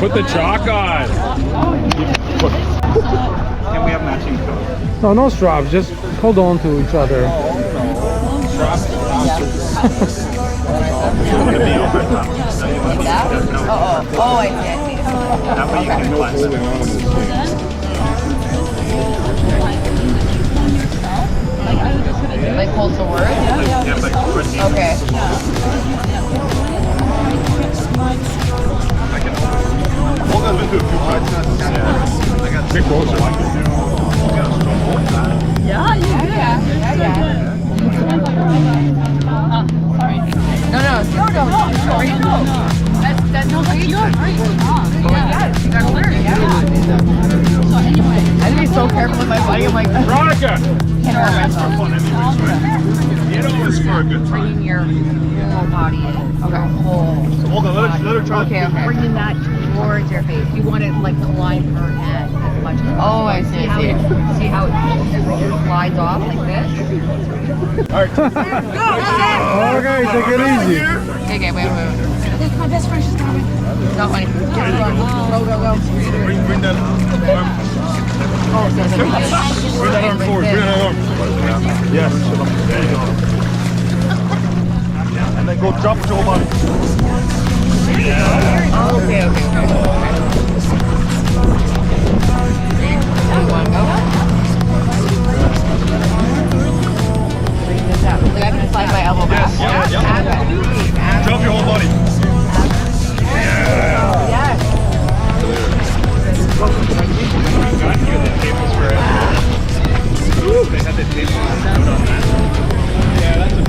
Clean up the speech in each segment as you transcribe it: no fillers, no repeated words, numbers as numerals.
Put the chalk on. Can we have matching straps? No, no straps. Just hold on to each other. Straps? Oh, I see. That way you can clasp it. Like hold the word? Yeah, like Okay. hold up into a few parts. I got Get closer. Yeah. No. That's no great. You're right. Yeah, you gotta learn. Yeah. So anyway, I have to be so careful with my body. I'm like, Veronica! can't hurt myself. You know it's for a good time. Bringing your whole body in. Okay. Whole. Hold on, let her try. Okay. Bringing that towards your face. You want it like to line her head as much as possible. Oh, I see. See how it slides off like this? Alright. Okay, take it easy. Okay, wait. It's my best friend. She's coming. Not funny. Go. Bring that arm. Bring that arm forward. Bring that arm. Yes. There you go. And then go drop your whole body. Okay. One, go. Bring this up. Like I can slide my elbow back. Yes. Drop your whole body. Yes. They had the table on that. Yeah, that's a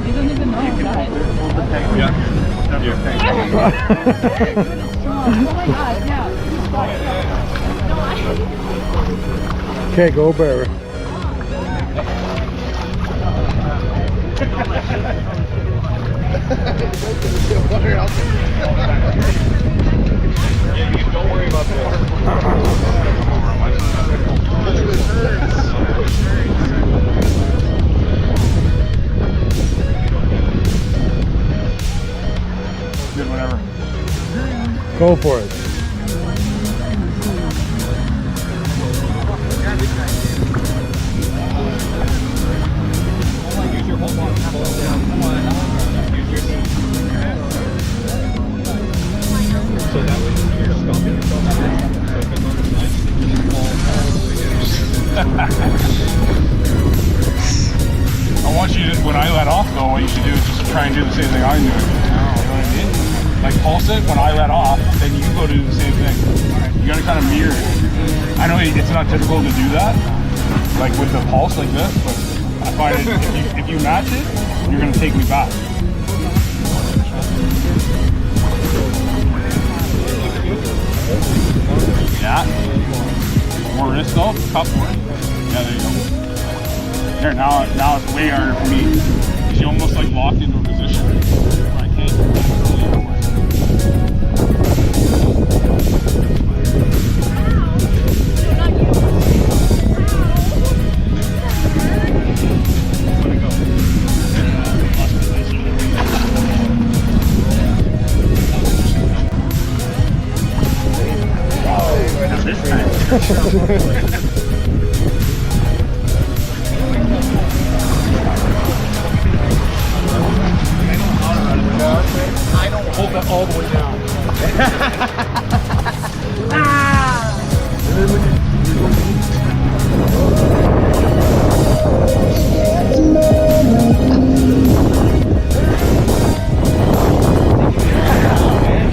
You don't even know that. Yeah. Okay, go bear. Don't worry about Good, whatever. Go for it. Use your whole body. Come on. Use your feet. So that way you're stopping yourself. I want you to, when I let off though, what you should do is just try and do the same thing I'm doing. You know what I mean? Like pulse it when I let off, then you go do the same thing. You gotta kind of mirror it. I know it's not typical to do that, like with the pulse like this, but I find it, if you match it, you're gonna take me back. Yeah. More wrist though? Cup more? Yeah, there you go. There, now it's way harder for me. Because you almost like locked into a position where I can't control it anymore. I don't hold it all the way down.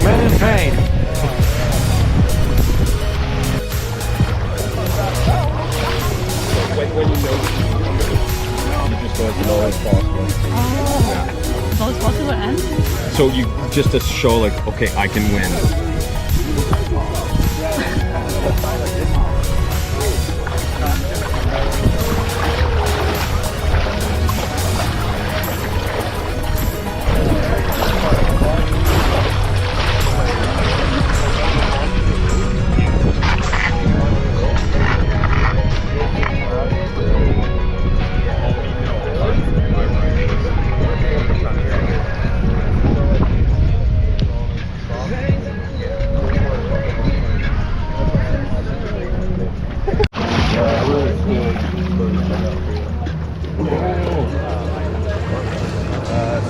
Man in pain. When you know you just go as low as possible. So it's supposed to end? So you just to show like, okay, I can win.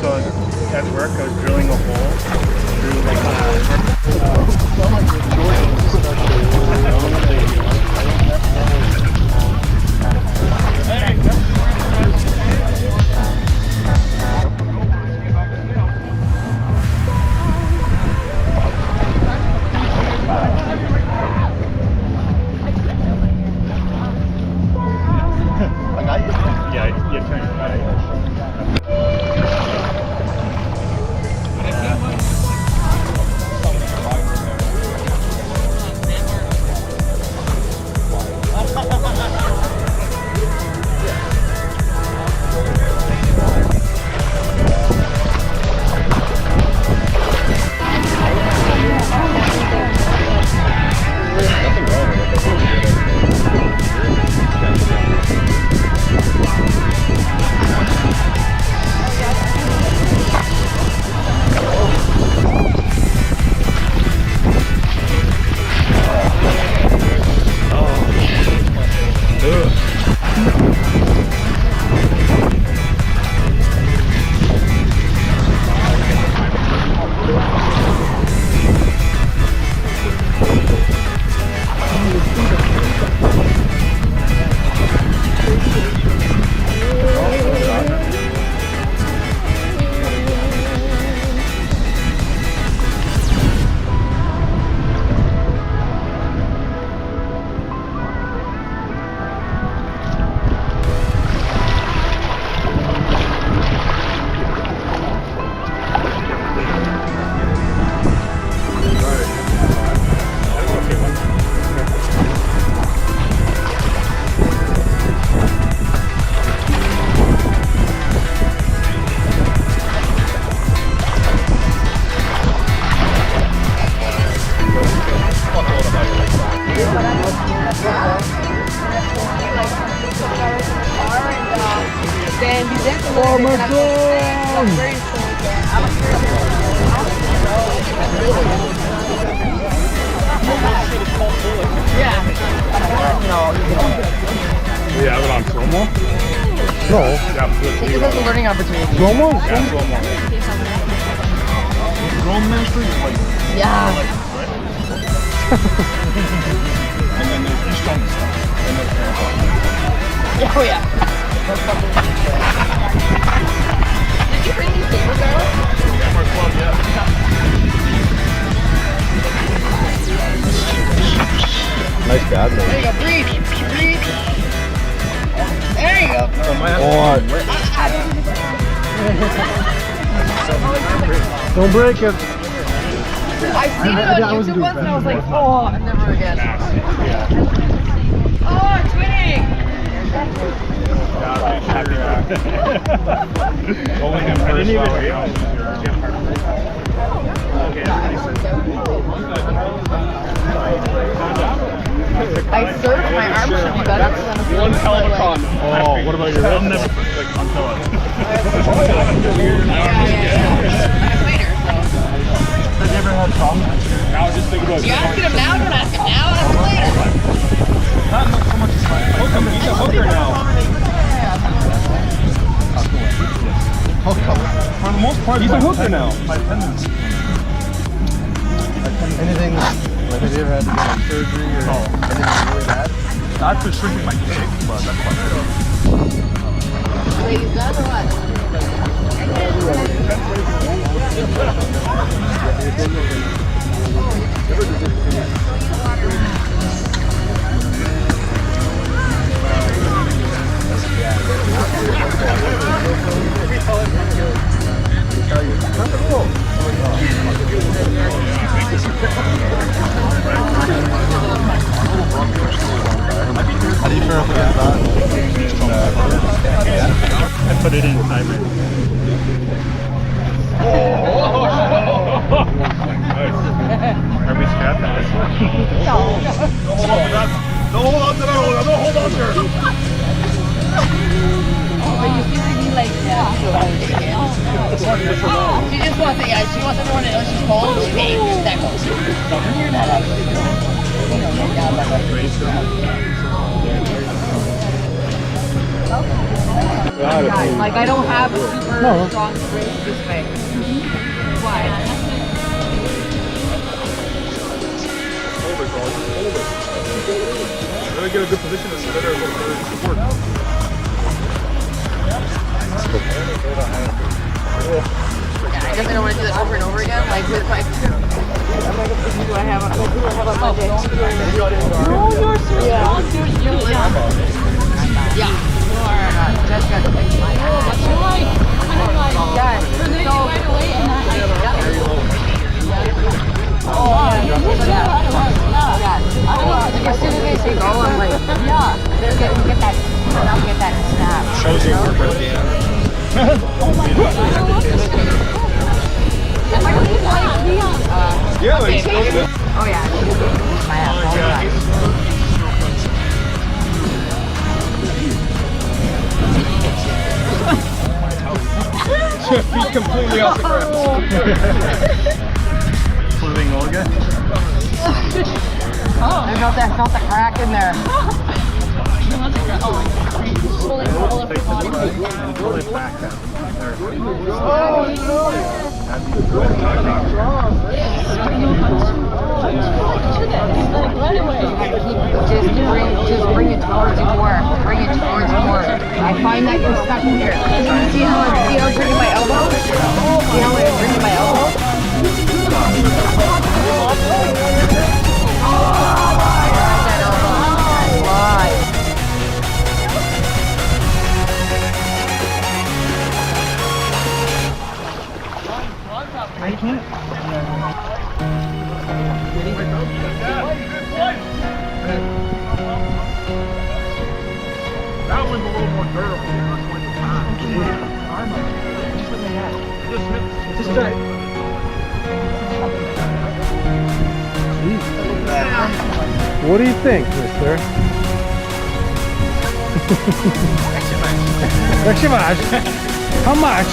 So at work I was drilling a hole through yeah, you turn Oh my god! We have it on promo? No. Yeah, flip It was a learning opportunity. Slow-mo? Yeah, promo. Drone master is like, Yeah. and then there's just on stuff. And there's Oh yeah. Did you bring these tables out? camera club, yeah. Nice bad There man. you go. Breathe. Breathe. There you go. Don't break it. I've seen it on YouTube once and I was like, oh, never again. Yeah. Go with him first. I surfed, my arm should be better. One hell of a con. Oh, what about your wrist? I'm never like on pillow. Have you ever had problems? Now just think about it. You asking him now? Don't ask him now. Ask him later. Not so much as fine. Hook him. He's a hooker now. For the most part, he's a hooker now. My tendons. Anything, like have you ever had surgery or anything really bad? Not for shrinking my dick, but that's fine. Ladies, done or what? How do you fare up against that? I put it in timer. Are we strapped at this one? No. Don't hold on to that. Don't hold on to that. Don't hold on to her. But you see her, he like, yeah. She just wants it, yeah. She wants everyone to know she's cold. She hates that goes. You're not actually doing Like, I don't have a super strong strength this way. Why? Really get a good position to sit there and work. Yeah, I guess I don't want to do that over and over again. Like, with my... Who do I have on Monday? Yeah. Jessica. Yeah. As soon as they say go, I'm like, yeah. Get that snap. Shows you work with the yeah, like oh yeah. My ass all the time. feet completely off the ground. Flipping Olga. I felt the crack in there. Just bring it towards you more. Bring it towards you more. I find that you're stuck in here. See how it's bringing my elbow? See how it's bringing my elbow? Why? I can't. That one's a little more durable. Just try. What do you think, mister? Extra much. How much?